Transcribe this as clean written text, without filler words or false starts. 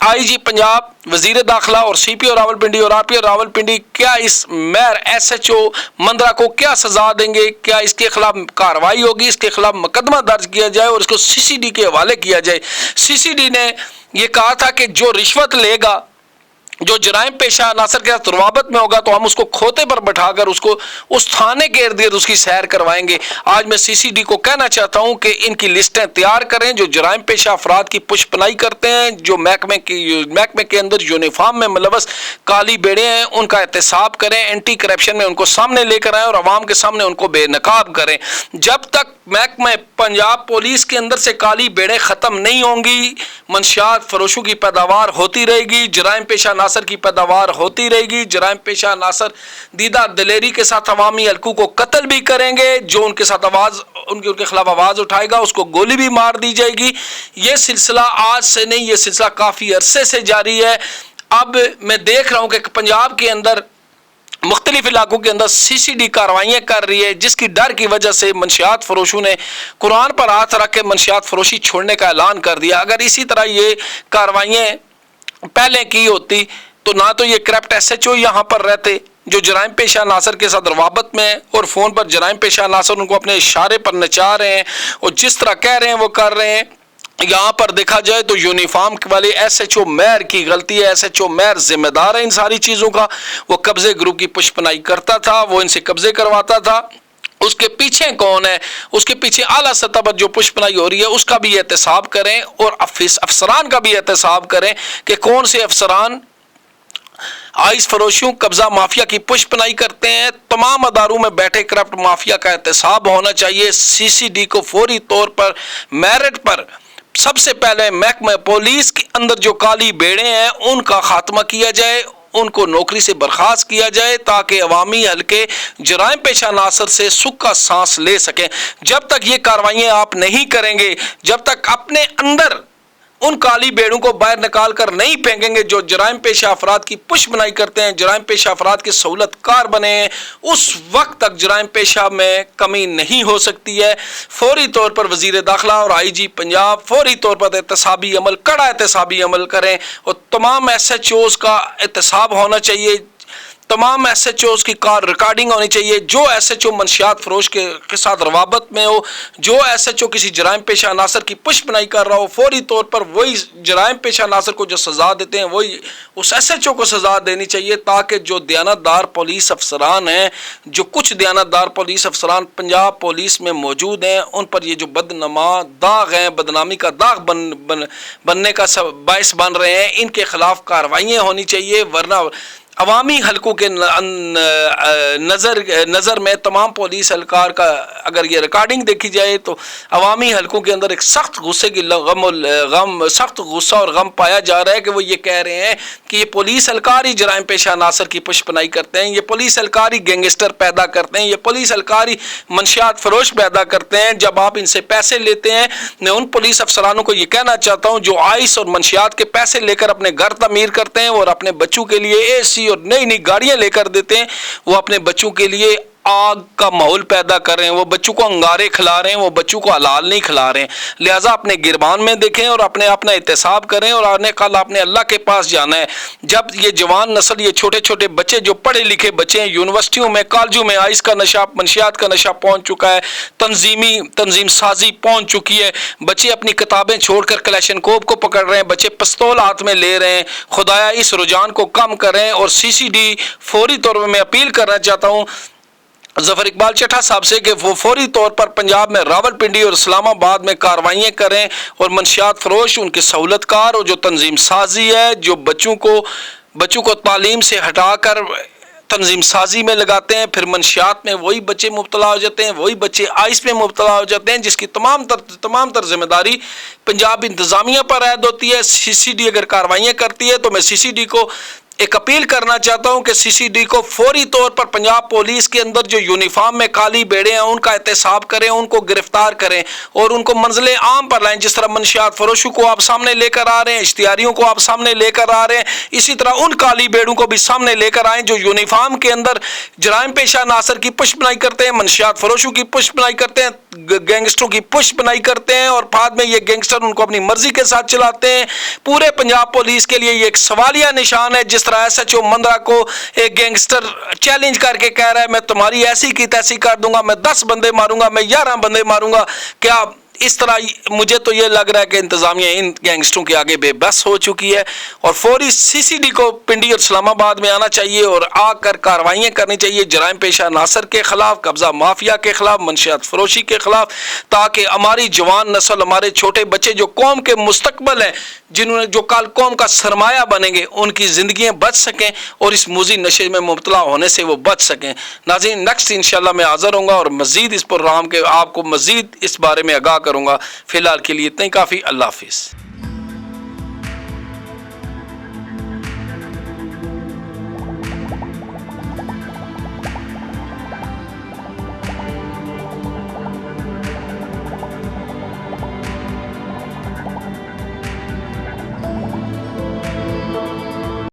آئی جی پنجاب، وزیر داخلہ اور سی پی او راولپنڈی اور آر پی او راولپنڈی کیا اس mayor S H O Mandra کو کیا سزا دیں گے؟ کیا اس کے خلاف کارروائی ہوگی؟ اس کے خلاف مقدمہ درج کیا جائے اور اس کو سی سی ڈی کے حوالے کیا جائے؟ سی سی ڈی نے یہ کہا تھا کہ جو رشوت لے گا، جو جرائم پیشہ عناصر کے ساتھ روابط میں ہوگا، تو ہم اس کو کھوتے پر بٹھا کر اس کو اس تھانے کے ارد گرد اس کی سیر کروائیں گے۔ آج میں سی سی ڈی کو کہنا چاہتا ہوں کہ ان کی لسٹیں تیار کریں جو جرائم پیشہ افراد کی پش پناہی کرتے ہیں، جو محکمے کے اندر یونیفارم میں ملوث کالی بیڑے ہیں، ان کا احتساب کریں، اینٹی کرپشن میں ان کو سامنے لے کر آئیں اور عوام کے سامنے ان کو بے نقاب کریں۔ جب تک محکمہ پنجاب پولیس کے اندر سے کالی بیڑے ختم نہیں ہوں گی، منشیات فروشوں کی پیداوار ہوتی رہے گی، جرائم پیشہ عناصر کی پیداوار ہوتی رہے گی، جرائم پیشہ عناصر دیدہ دلیری کے ساتھ عوامی حلقوں کو قتل بھی کریں گے، جو ان کے ساتھ ان کے خلاف آواز اٹھائے گا اس کو گولی بھی مار دی جائے گی۔ یہ سلسلہ آج سے نہیں، یہ سلسلہ کافی عرصے سے جاری ہے۔ اب میں دیکھ رہا ہوں کہ پنجاب کے اندر مختلف علاقوں کے اندر سی سی ڈی کارروائیاں کر رہی ہے، جس کی ڈر کی وجہ سے منشیات فروشوں نے قرآن پر ہاتھ رکھ کے منشیات فروشی چھوڑنے کا اعلان کر دیا۔ اگر اسی طرح یہ کارروائیاں پہلے کی ہوتی تو نہ تو یہ کرپٹ ایس ایچ او یہاں پر رہتے جو جرائم پیشہ عناصر کے ساتھ روابط میں اور فون پر جرائم پیشہ عناصر ان کو اپنے اشارے پر نچا رہے ہیں اور جس طرح کہہ رہے ہیں وہ کر رہے ہیں۔ یہاں پر دیکھا جائے تو یونیفارم والے ایس ایچ او میئر کی غلطی ہے، ایس ایچ او میئر ذمہ دار ہے ان ساری چیزوں کا۔ وہ قبضے گروپ کی پشپناہی کرتا تھا، وہ ان سے قبضے کرواتا تھا۔ اس کے پیچھے کون ہے؟ اس کے پیچھے اعلیٰ سطح پر جو پشپناہی ہو رہی ہے اس کا بھی احتساب کریں اور افسران کا بھی احتساب کریں کہ کون سے افسران آئس فروشیوں قبضہ مافیا کی پشپناہی کرتے ہیں۔ تمام اداروں میں بیٹھے کرپٹ مافیا کا احتساب ہونا چاہیے۔ سی سی ڈی کو فوری طور پر میرٹ پر سب سے پہلے محکمہ پولیس کے اندر جو کالی بیڑے ہیں ان کا خاتمہ کیا جائے، ان کو نوکری سے برخاست کیا جائے تاکہ عوامی حلقے جرائم پیشہ عناصر سے سکھ کا سانس لے سکیں۔ جب تک یہ کاروائیاں آپ نہیں کریں گے، جب تک اپنے اندر ان کالی بیڑوں کو باہر نکال کر نہیں پھینکیں گے جو جرائم پیشہ افراد کی پشپناہی کرتے ہیں، جرائم پیشہ افراد کے سہولت کار بنے ہیں، اس وقت تک جرائم پیشہ میں کمی نہیں ہو سکتی ہے۔ فوری طور پر وزیر داخلہ اور آئی جی پنجاب فوری طور پر احتسابی عمل، کڑا احتسابی عمل کریں اور تمام ایس ایچ اوز کا احتساب ہونا چاہیے، تمام ایس ایچ اوز کی کار ریکارڈنگ ہونی چاہیے۔ جو ایس ایچ او منشیات فروش کے ساتھ روابط میں ہو، جو ایس ایچ او کسی جرائم پیشہ عناصر کی پشپناہی کر رہا ہو، فوری طور پر وہی جرائم پیشہ عناصر کو جو سزا دیتے ہیں وہی اس ایس ایچ او کو سزا دینی چاہیے، تاکہ جو دیانتدار پولیس افسران ہیں، جو کچھ دیانتدار پولیس افسران پنجاب پولیس میں موجود ہیں، ان پر یہ جو بدنما داغ ہیں، بدنامی کا داغ بننے کا باعث بن رہے ہیں، ان کے خلاف کارروائیاں ہونی چاہیے۔ ورنہ عوامی حلقوں کے نظر میں تمام پولیس اہلکار کا اگر یہ ریکارڈنگ دیکھی جائے تو عوامی حلقوں کے اندر ایک سخت غصے کی سخت غصہ اور غم پایا جا رہا ہے کہ وہ یہ کہہ رہے ہیں کہ یہ پولیس اہلکار ہی جرائم پیشہ عناصر کی پشپناہی کرتے ہیں، یہ پولیس اہلکار ہی گینگسٹر پیدا کرتے ہیں، یہ پولیس اہلکار ہی منشیات فروش پیدا کرتے ہیں۔ جب آپ ان سے پیسے لیتے ہیں، میں ان پولیس افسرانوں کو یہ کہنا چاہتا ہوں جو آئس اور منشیات کے پیسے لے کر اپنے گھر تعمیر کرتے ہیں اور اپنے بچوں کے لیے اے سی اور نئی نئی گاڑیاں لے کر دیتے ہیں، وہ اپنے بچوں کے لیے آگ کا ماحول پیدا کر رہے ہیں، وہ بچوں کو انگارے کھلا رہے ہیں، وہ بچوں کو حلال نہیں کھلا رہے ہیں۔ لہٰذا اپنے گربان میں دیکھیں اور اپنا احتساب کریں اور آنے کل آپ نے اللہ کے پاس جانا ہے۔ جب یہ جوان نسل، یہ چھوٹے چھوٹے بچے جو پڑھے لکھے بچے ہیں، یونیورسٹیوں میں کالجوں میں آئس کا نشہ، منشیات کا نشہ پہنچ چکا ہے، تنظیم سازی پہنچ چکی ہے، بچے اپنی کتابیں چھوڑ کر کلیشنکوف کو پکڑ رہے ہیں، بچے پستول ہاتھ میں لے رہے ہیں۔ خدایا اس رجحان کو کم کریں اور سی سی ڈی فوری طور پر میں اپیل کرنا چاہتا ہوں ظفر اقبال چٹھا صاحب سے کہ وہ فوری طور پر پنجاب میں راولپنڈی اور اسلام آباد میں کارروائیاں کریں اور منشیات فروش، ان کے سہولت کار اور جو تنظیم سازی ہے، جو بچوں کو تعلیم سے ہٹا کر تنظیم سازی میں لگاتے ہیں، پھر منشیات میں وہی بچے مبتلا ہو جاتے ہیں، وہی بچے آئس میں مبتلا ہو جاتے ہیں، جس کی تمام تر ذمہ داری پنجاب انتظامیہ پر عائد ہوتی ہے۔ سی سی ڈی اگر کارروائیاں کرتی ہے تو میں سی سی ڈی کو ایک اپیل کرنا چاہتا ہوں کہ CCD کو فوری طور پر پنجاب پولیس کے اندر جو یونیفارم میں کالی بیڑے ہیں ان کا احتساب کریں، ان کو گرفتار کریں اور ان کو منزل عام پر لائیں. جس طرح منشیات فروشوں کو آپ سامنے لے کر آ رہے ہیں، اشتہاریوں کو آپ سامنے لے کر آ رہے ہیں، اسی طرح ان کالی بیڑوں کو بھی سامنے لے کر آئیں جو یونیفارم کے اندر جرائم پیشہ عناصر کی پشت بنائی کرتے ہیں، منشیات فروشوں کی پشت بنائی کرتے ہیں، گینگسٹروں کی پشت بنائی کرتے ہیں اور بعد میں یہ گینگسٹر ان کو اپنی مرضی کے ساتھ چلاتے ہیں. پورے پنجاب پولیس کے لیے یہ ایک سوالیہ نشان ہے. جس طرح SHO مندرا کو ایک گینگسٹر چیلنج کر کے کہہ رہا ہے میں تمہاری ایسی کی تیسی کر دوں گا، میں 10 بندے ماروں گا، میں 11 بندے ماروں گا، کیا اس طرح مجھے تو یہ لگ رہا ہے کہ انتظامیہ ان گینگسٹروں کے آگے بے بس ہو چکی ہے اور فوری CCD کو پنڈی اور اسلام آباد میں آنا چاہیے اور آ کر کارروائیاں کرنی چاہیے جرائم پیشہ عناصر کے خلاف، قبضہ مافیا کے خلاف، منشیات فروشی کے خلاف، تاکہ ہماری جوان نسل، ہمارے چھوٹے بچے جو قوم کے مستقبل ہیں، جنہوں نے جو کل قوم کا سرمایہ بنیں گے، ان کی زندگیاں بچ سکیں اور اس موذی نشے میں مبتلا ہونے سے وہ بچ سکیں. ناظرین نیکسٹ انشاءاللہ میں حاضر ہوں گا اور مزید اس پروگرام کے آپ کو مزید اس بارے میں آگاہ کروں گا. فی الحال کے لیے اتنا ہی کافی. اللہ حافظ.